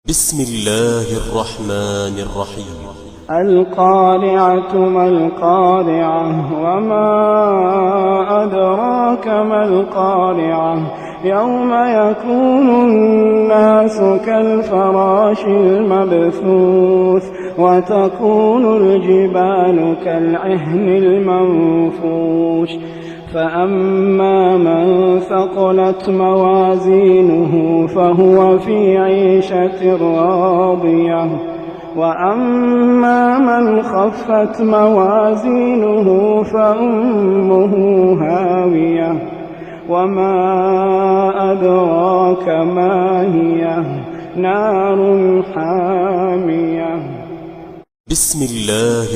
بسم الله الرحمن الرحيم. القارعة ما القارعة وما أدراك ما القارعة يوم يكون الناس كالفراش المبثوث وتكون الجبال كالعهن المنفوش فأما من ثقلت موازينه فهو في عيشة راضية وأما من خفت موازينه فأمه هاوية وما أدراك ما هي نار حامية. بسم الله